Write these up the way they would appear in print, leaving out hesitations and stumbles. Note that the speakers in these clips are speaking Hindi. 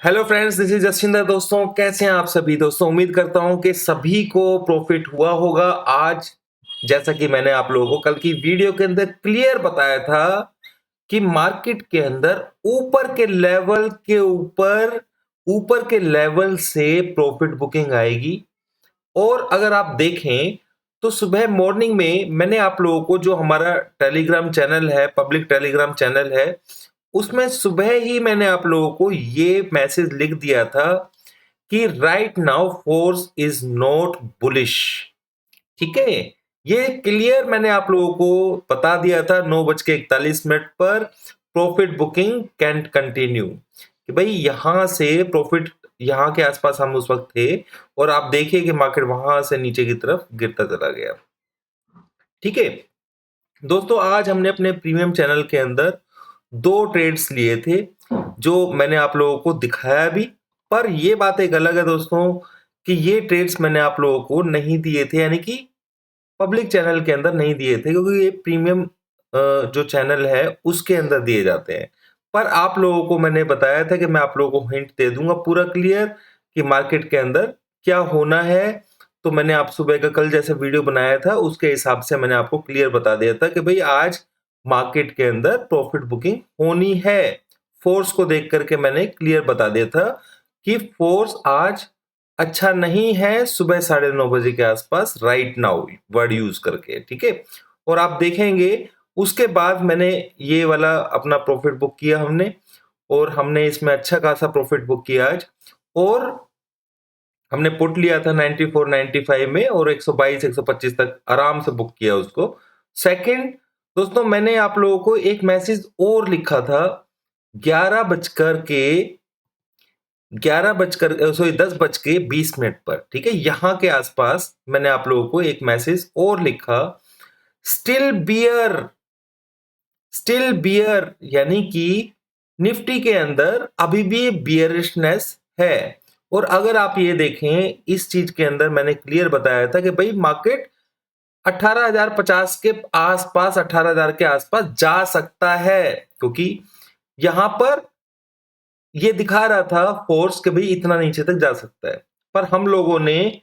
Hello friends, this is Jaswinder. दोस्तों, कैसे हैं आप सभी? दोस्तों, उम्मीद करता हूं कि सभी को प्रॉफिट हुआ होगा आज। जैसा कि मैंने आप लोगों को कल की वीडियो के अंदर क्लियर बताया था कि मार्केट के अंदर ऊपर के लेवल से प्रॉफिट बुकिंग आएगी। और अगर आप देखें तो सुबह मॉर्निंग में मैंने आप लोगों को, जो हमारा टेलीग्राम चैनल है, पब्लिक टेलीग्राम चैनल है, उसमें सुबह ही मैंने आप लोगों को ये मैसेज लिख दिया था कि right now force is not bullish. ठीक है, ये क्लियर मैंने आप लोगों को बता दिया था 9:41 पर। प्रॉफिट बुकिंग कैन कंटिन्यू, कि भाई यहां से प्रॉफिट, यहां के आसपास हम उस वक्त थे और आप देखिए कि मार्केट वहां से नीचे की तरफ गिरता चला गया। ठीक है दोस्तों, आज हमने अपने प्रीमियम चैनल के अंदर 2 ट्रेड्स लिए थे, जो मैंने आप लोगों को दिखाया भी। पर ये बात एक अलग है दोस्तों कि ये ट्रेड्स मैंने आप लोगों को नहीं दिए थे, यानी कि पब्लिक चैनल के अंदर नहीं दिए थे, क्योंकि ये प्रीमियम जो चैनल है उसके अंदर दिए जाते हैं। पर आप लोगों को मैंने बताया था कि मैं आप लोगों को हिंट दे दूंगा पूरा क्लियर कि मार्केट के अंदर क्या होना है। तो मैंने आप सुबह का कल जैसे वीडियो बनाया था उसके हिसाब से मैंने आपको क्लियर बता दिया था कि भाई आज मार्केट के अंदर प्रॉफिट बुकिंग होनी है। फोर्स को देख करके मैंने क्लियर बता दिया था कि फोर्स आज अच्छा नहीं है सुबह 9:30 के आसपास, राइट नाउ वर्ड यूज करके। ठीक है, और आप देखेंगे उसके बाद मैंने ये वाला अपना प्रॉफिट बुक किया हमने, और हमने इसमें अच्छा खासा प्रॉफिट बुक किया आज। और हमने पुट लिया था 94 95 में, और 122 125 तक आराम से बुक किया उसको। सेकंड दोस्तों, मैंने आप लोगों को एक मैसेज और लिखा था 11 बजकर के 10:20 पर। ठीक है, यहां के आसपास मैंने आप लोगों को एक मैसेज और लिखा, स्टिल बियर। स्टिल बियर यानी कि निफ्टी के अंदर अभी भी बियरिशनेस है। और अगर आप ये देखें, इस चीज के अंदर मैंने क्लियर बताया था कि भाई मार्केट 18,050 के आसपास, 18,000 के आसपास जा सकता है, क्योंकि यहां पर ये दिखा रहा था फोर्स के भाई इतना नीचे तक जा सकता है। पर हम लोगों ने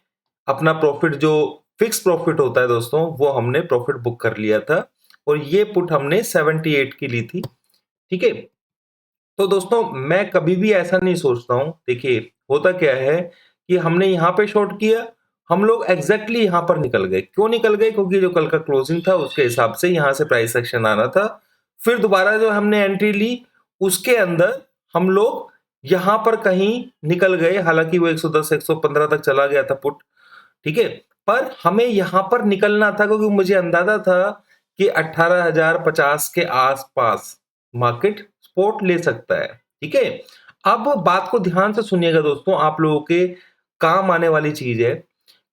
अपना प्रॉफिट, जो फिक्स प्रॉफिट होता है दोस्तों, वो हमने प्रॉफिट बुक कर लिया था, और ये पुट हमने 78 की ली थी। ठीक है, तो दोस्तों मैं कभी भी ऐसा नहीं सोचता हूं। देखिए होता क्या है कि हमने यहां पे शॉर्ट किया, हम लोग एग्जैक्टली यहां पर निकल गए। क्यों निकल गए? क्योंकि जो कल का क्लोजिंग था उसके हिसाब से यहां से प्राइस एक्शन आना था। फिर दोबारा जो हमने एंट्री ली उसके अंदर हम लोग यहां पर कहीं निकल गए, हालांकि वो 110 115 तक चला गया था पुट। ठीक है, पर हमें यहां पर निकलना था क्योंकि मुझे अंदाजा था कि 18,050 के आसपास मार्केट सपोर्ट ले सकता है। ठीक है, अब बात को ध्यान से सुनिएगा दोस्तों, आप लोगों के काम आने वाली चीज है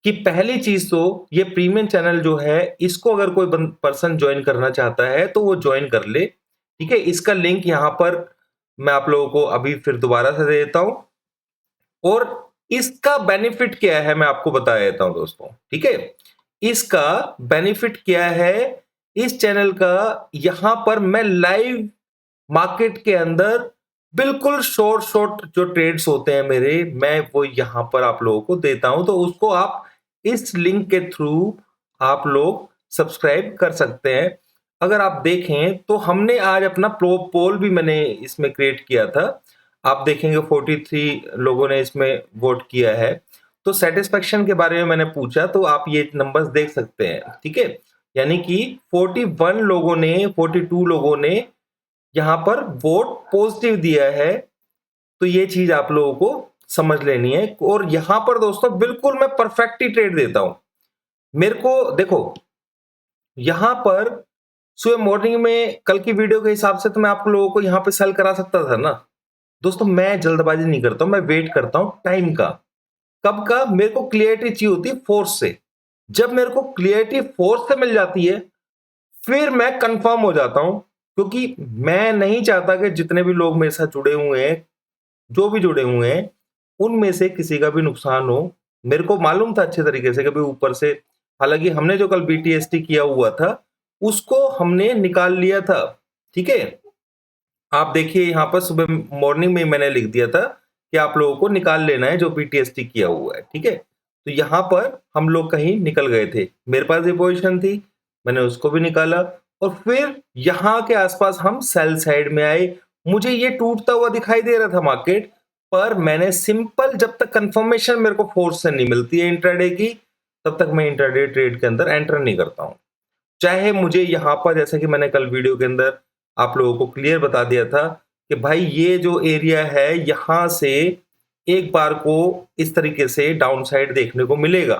कि पहली चीज तो ये प्रीमियम चैनल जो है, इसको अगर कोई पर्सन ज्वाइन करना चाहता है तो वो ज्वाइन कर ले। ठीक है, इसका लिंक यहां पर मैं आप लोगों को अभी फिर दोबारा से दे देता हूं, और इसका बेनिफिट क्या है मैं आपको बता देता हूं दोस्तों। ठीक है, इसका बेनिफिट क्या है इस चैनल का, यहां पर मैं लाइव मार्केट के अंदर बिल्कुल शॉर्ट शॉर्ट जो ट्रेड्स होते हैं मेरे, मैं वो यहां पर आप लोगों को देता हूं। तो उसको आप इस लिंक के थ्रू आप लोग सब्सक्राइब कर सकते हैं। अगर आप देखें तो हमने आज अपना प्रो पोल भी मैंने इसमें क्रिएट किया था। आप देखेंगे 43 लोगों ने इसमें वोट किया है। तो सेटिस्फेक्शन के बारे में मैंने पूछा तो आप ये नंबर्स देख सकते हैं। ठीक है, यानी कि 41 लोगों ने, 42 लोगों ने यहां पर वोट पॉजिटिव दिया है। तो ये चीज आप लोगों को समझ लेनी है। और यहां पर दोस्तों बिल्कुल मैं परफेक्ट ही ट्रेड देता हूं। मेरे को देखो, यहां पर सुबह मॉर्निंग में कल की वीडियो के हिसाब से तो मैं आप लोगों को यहां पे सेल करा सकता था ना दोस्तों। मैं जल्दबाजी नहीं करता हूं, मैं वेट करता हूं टाइम का। कब का? मेरे को क्लियरिटी चाहिए होती है फोर्स से। जब मेरे को क्लियरिटी फोर्स से मिल जाती है फिर मैं कंफर्म हो जाता हूं, क्योंकि मैं नहीं चाहता कि जितने भी लोग मेरे साथ जुड़े हुए हैं, जो भी जुड़े हुए हैं, उनमें से किसी का भी नुकसान हो। मेरे को मालूम था अच्छे तरीके से कि भाई ऊपर से, हालांकि हमने जो कल बीटीएसटी किया हुआ था उसको हमने निकाल लिया था। ठीक है, आप देखिए यहां पर सुबह मॉर्निंग में मैंने लिख दिया था कि आप लोगों को निकाल लेना है जो पीटीएसटी किया हुआ है, ठीक है। तो यहाँ पर हम लोग कहीं निकल गए थे, मेरे पास ये पोजीशन थी, मैंने उसको भी निकाला और फिर यहाँ के आसपास हम सेल साइड में आए। मुझे ये टूटता हुआ दिखाई दे रहा था मार्केट, पर मैंने सिंपल, जब तक कंफर्मेशन मेरे को फोर्स से नहीं मिलती है इंट्राडे की, तब तक मैं इंट्राडे ट्रेड के अंदर एंटर नहीं करता हूँ। चाहे मुझे यहाँ पर, जैसे कि मैंने कल वीडियो के अंदर आप लोगों को क्लियर बता दिया था कि भाई ये जो एरिया है यहाँ से एक बार को इस तरीके से डाउन साइड देखने को मिलेगा,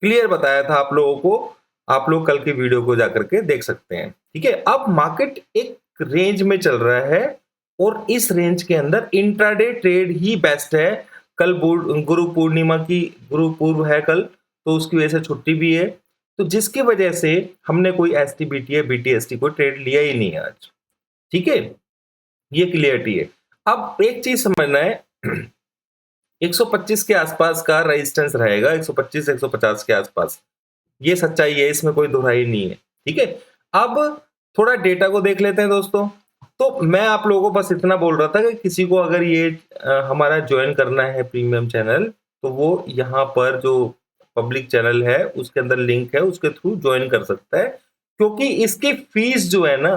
क्लियर बताया था आप लोगों को। आप लोग कल की वीडियो को जाकर के देख सकते हैं, ठीक है। अब मार्केट एक रेंज में चल रहा है और इस रेंज के अंदर इंट्राडे ट्रेड ही बेस्ट है। कल गुरु पूर्णिमा की, गुरु पूर्व है कल, तो उसकी वजह से छुट्टी भी है, तो जिसकी वजह से हमने कोई एसटी या बीटीएसटी को ट्रेड लिया ही नहीं है आज, ठीक है। ये क्लियरिटी है। अब एक चीज समझना है 125 के आसपास का रेजिस्टेंस रहेगा, 125 150 के आसपास, ये सच्चाई है, इसमें कोई दुहाई नहीं है, ठीक है। अब थोड़ा डेटा को देख लेते हैं दोस्तों। तो मैं आप लोगों को बस इतना बोल रहा था कि किसी को अगर ये हमारा ज्वाइन करना है प्रीमियम चैनल, तो वो यहाँ पर जो पब्लिक चैनल है उसके अंदर लिंक है, उसके थ्रू ज्वाइन कर सकता है, क्योंकि इसकी फीस जो है ना,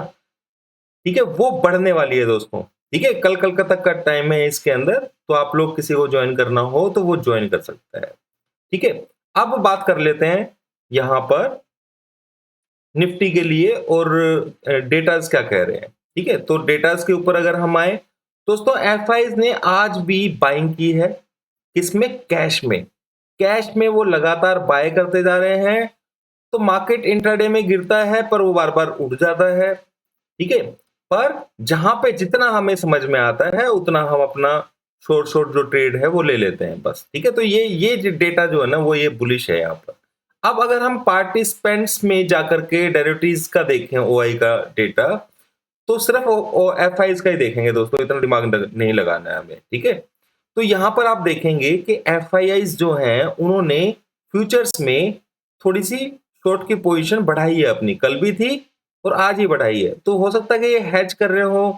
ठीक है, वो बढ़ने वाली है दोस्तों, ठीक है। कल तक का टाइम है इसके अंदर, तो आप लोग किसी को ज्वाइन करना हो तो वो ज्वाइन कर सकता है, ठीक है। अब बात कर लेते हैं यहां पर निफ्टी के लिए और डेटास क्या कह रहे हैं, ठीक है। तो डेटास के ऊपर अगर हम आए दोस्तों, एफआईज ने आज भी बाइंग की है, किसमें? कैश में वो लगातार बाय करते जा रहे हैं। तो मार्केट इंट्राडे में गिरता है पर वो बार बार उठ जाता है, ठीक है। पर जहां पे जितना हमें समझ में आता है उतना हम अपना शॉर्ट जो ट्रेड है वो ले लेते हैं बस, ठीक है। तो ये डेटा जो है ना वो ये बुलिश है यहाँ पर। अब अगर हम पार्टिसिपेंट्स में जाकर के डेरिवेटिव्स का देखें, ओआई का डेटा, तो सिर्फ एफआईज का ही देखेंगे दोस्तों, इतना दिमाग नहीं लगाना है हमें, ठीक है। तो यहां पर आप देखेंगे कि एफआईआईज जो हैं उन्होंने फ्यूचर्स में थोड़ी सी शॉर्ट की पोजीशन बढ़ाई है अपनी, कल भी थी और आज ही बढ़ाई है। तो हो सकता है कि ये हैज कर रहे हो,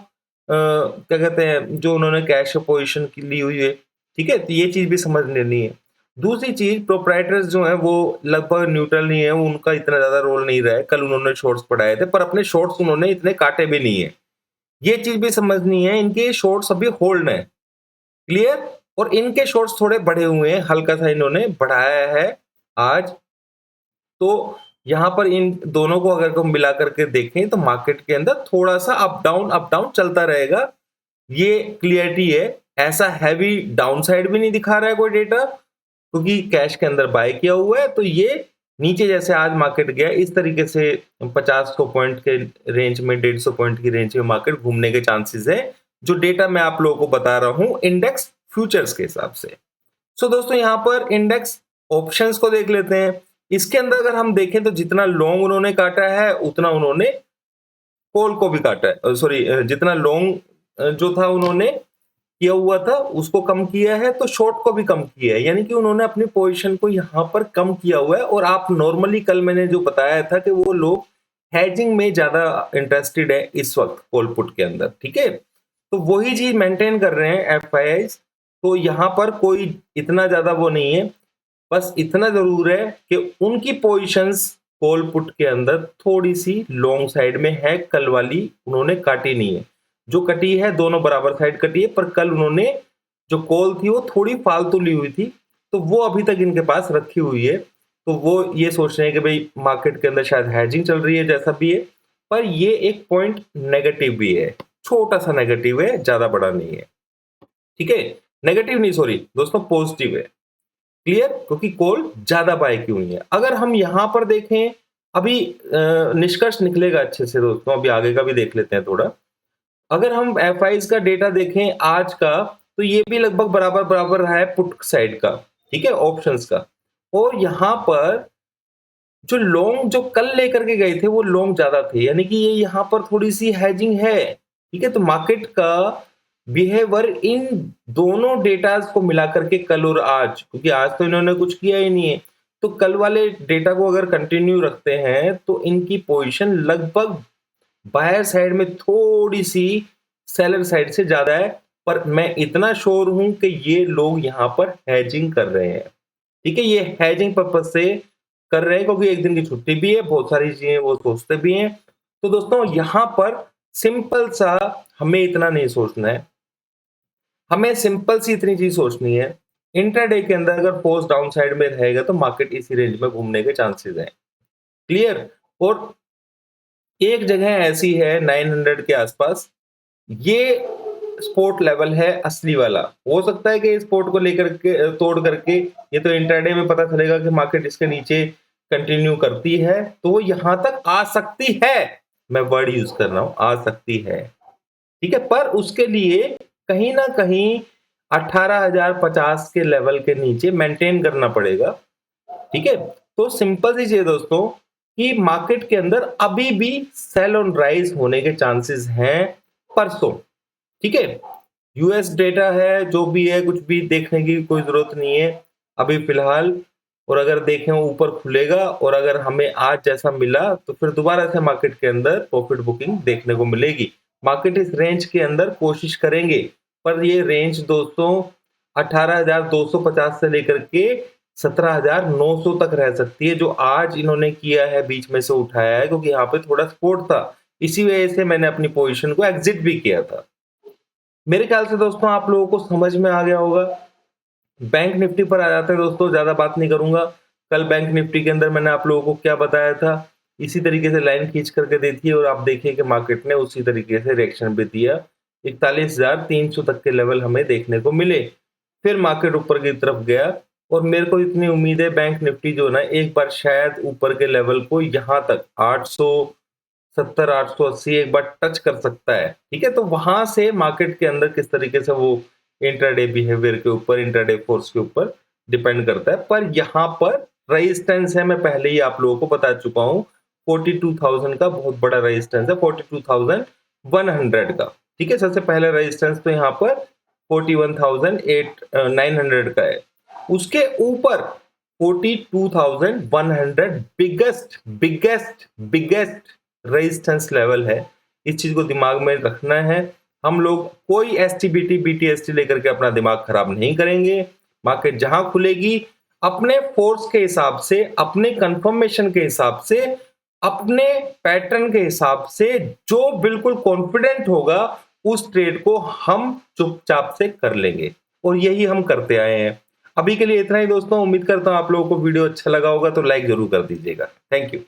क्या कहते हैं, जो उन्होंने कैश पोजीशन की ली हुई है, ठीक है। तो ये चीज भी समझ लेनी है। दूसरी चीज, प्रोप्राइटर्स जो है वो लगभग न्यूट्रल नहीं है, उनका इतना ज्यादा रोल नहीं रहा है। कल उन्होंने शॉर्ट्स पढ़ाए थे पर अपने शॉर्ट्स उन्होंने इतने काटे भी नहीं है, ये चीज भी समझनी है। इनके शॉर्ट्स अभी होल्ड है, क्लियर। और इनके शॉर्ट्स थोड़े बढ़े हुए हैं, हल्का सा इन्होंने बढ़ाया है आज। तो यहां पर इन दोनों को अगर हम मिला करके देखें तो मार्केट के अंदर थोड़ा सा अप डाउन चलता रहेगा, ये क्लियरिटी है। ऐसा हैवी डाउन साइड भी नहीं दिखा रहा है कोई डेटा, क्योंकि कैश के अंदर बाय किया हुआ है। तो ये नीचे जैसे आज मार्केट गया, इस तरीके से 50 पॉइंट के रेंज में, 150 पॉइंट की रेंज में मार्केट घूमने के चांसेस है, जो डेटा मैं आप लोगों को बता रहा हूं इंडेक्स फ्यूचर्स के हिसाब से। सो दोस्तों यहां पर इंडेक्स ऑप्शंस को देख लेते हैं। इसके अंदर अगर हम देखें तो जितना लॉन्ग उन्होंने काटा है उतना उन्होंने कॉल को भी काटा है, सॉरी, जितना लॉन्ग जो था उन्होंने किया हुआ था उसको कम किया है, तो शॉर्ट को भी कम किया है, यानी कि उन्होंने अपनी पोजीशन को यहां पर कम किया हुआ है। और आप नॉर्मली, कल मैंने जो बताया था कि वो लोग हैजिंग में ज्यादा इंटरेस्टेड है इस वक्त कॉल पुट के अंदर, ठीक है। तो वही चीज मेंटेन कर रहे हैं एफआईआईज। तो यहां पर कोई इतना ज्यादा वो नहीं है, बस इतना जरूर है कि उनकी पोजीशंस कॉल पुट के अंदर थोड़ी सी लॉन्ग साइड में है, कल वाली उन्होंने काटी नहीं है। जो कटी है दोनों बराबर साइड कटी है, पर कल उन्होंने जो कॉल थी वो थोड़ी फालतू ली हुई थी, तो वो अभी तक इनके पास रखी हुई है। तो वो ये सोच रहे हैं कि भाई मार्केट के अंदर शायद हैजिंग चल रही है, जैसा भी है, पर ये एक पॉइंट नेगेटिव भी है, छोटा सा नेगेटिव है, ज्यादा बड़ा नहीं है, ठीक है। नेगेटिव नहीं, सॉरी दोस्तों, पॉजिटिव है, क्लियर, क्योंकि कॉल ज्यादा बाय की हुई है। अगर हम यहां पर देखें, अभी निष्कर्ष निकलेगा अच्छे से दोस्तों, अभी आगे का भी देख लेते हैं थोड़ा। अगर हम एफआईज का डेटा देखें आज का, तो ये भी लगभग बराबर रहा है पुट साइड का, ठीक है, ऑप्शंस का। और यहां पर जो लॉन्ग जो कल लेकर के गए थे वो लॉन्ग ज्यादा थे, यानी कि ये यहां पर थोड़ी सी हैजिंग है, ठीक है। तो मार्केट का बिहेवियर इन दोनों डेटास को मिलाकर के कल और आज, क्योंकि आज तो इन्होंने कुछ किया ही नहीं है, तो कल वाले डेटा को अगर कंटिन्यू रखते हैं तो इनकी पोजीशन लगभग बायर साइड में थोड़ी सी सेलर साइड से ज्यादा है। पर मैं इतना श्योर हूं कि ये लोग यहाँ पर हैजिंग कर रहे हैं। ठीक है, ये हैजिंग पर्पज से कर रहे हैं क्योंकि एक दिन की छुट्टी भी है, बहुत सारी चीजें वो सोचते भी हैं। तो दोस्तों यहाँ पर सिंपल सा हमें इतना नहीं सोचना है, हमें सिंपल सी इतनी चीज सोचनी है, इंट्राडे के अंदर अगर फोर्स डाउन साइड में रहेगा तो मार्केट इसी रेंज में घूमने के चांसेस हैं। क्लियर। और एक जगह ऐसी है 900 के आसपास, ये सपोर्ट लेवल है असली वाला। हो सकता है कि इस सपोर्ट को लेकर के तोड़ करके ये तो इंट्राडे में पता चलेगा कि मार्केट इसके नीचे कंटिन्यू करती है तो वो यहां तक आ सकती है, मैं वर्ड यूज कर रहा हूं, आ सकती है। ठीक है, पर उसके लिए कहीं ना कहीं 18,050 के लेवल के नीचे मेंटेन करना पड़ेगा। ठीक है, तो सिंपल सी चीज दोस्तों कि मार्केट के अंदर अभी भी सेल ऑन राइज होने के चांसेस हैं परसों। ठीक है, यूएस डेटा है, जो भी है कुछ भी देखने की कोई जरूरत नहीं है अभी फिलहाल। और अगर देखें ऊपर खुलेगा और अगर हमें आज जैसा मिला तो फिर दोबारा से मार्केट के अंदर प्रॉफिट बुकिंग देखने को मिलेगी। मार्केट इस रेंज के अंदर कोशिश करेंगे, पर ये रेंज दोस्तों 18,250 से लेकर के 17,900 तक रह सकती है, जो आज इन्होंने किया है, बीच में से उठाया है क्योंकि यहाँ पे थोड़ा सपोर्ट था, इसी वजह से मैंने अपनी पोजीशन को एग्जिट भी किया था। मेरे ख्याल से दोस्तों आप लोगों को समझ में आ गया होगा। बैंक निफ्टी पर आ जाते हैं दोस्तों, ज्यादा बात नहीं करूंगा। कल बैंक निफ्टी के अंदर मैंने आप लोगों को क्या बताया था, इसी तरीके से लाइन खींच करके दी थी और आप देखिए कि मार्केट ने उसी तरीके से रिएक्शन भी दिया। 41,300 तक के लेवल हमें देखने को मिले, फिर मार्केट ऊपर की तरफ गया और मेरे को इतनी उम्मीद है बैंक निफ्टी जो ना एक बार शायद ऊपर के लेवल को यहाँ तक 870 880 एक बार टच कर सकता है। ठीक है, तो वहां से मार्केट के अंदर किस तरीके से वो इंट्राडे बिहेवियर के ऊपर, इंट्राडे फोर्स के ऊपर डिपेंड करता है। पर यहाँ पर रेजिस्टेंस है, मैं पहले ही आप लोगों को बता चुका हूँ, 42,000 का बहुत बड़ा रेजिस्टेंस है, 42,100 का। ठीक है, सबसे पहला रेजिस्टेंस तो यहाँ पर 41,900 का है, उसके ऊपर 42,100 biggest biggest biggest resistance level है। इस चीज को दिमाग में रखना है। हम लोग कोई एसटीबीटी बीटीएसटी लेकर के अपना दिमाग खराब नहीं करेंगे। मार्केट जहां खुलेगी अपने फोर्स के हिसाब से, अपने कंफर्मेशन के हिसाब से, अपने पैटर्न के हिसाब से, जो बिल्कुल कॉन्फिडेंट होगा उस ट्रेड को हम चुपचाप से कर लेंगे और यही हम करते आए हैं। अभी के लिए इतना ही दोस्तों, उम्मीद करता हूं आप लोगों को वीडियो अच्छा लगा होगा तो लाइक जरूर कर दीजिएगा। Thank you.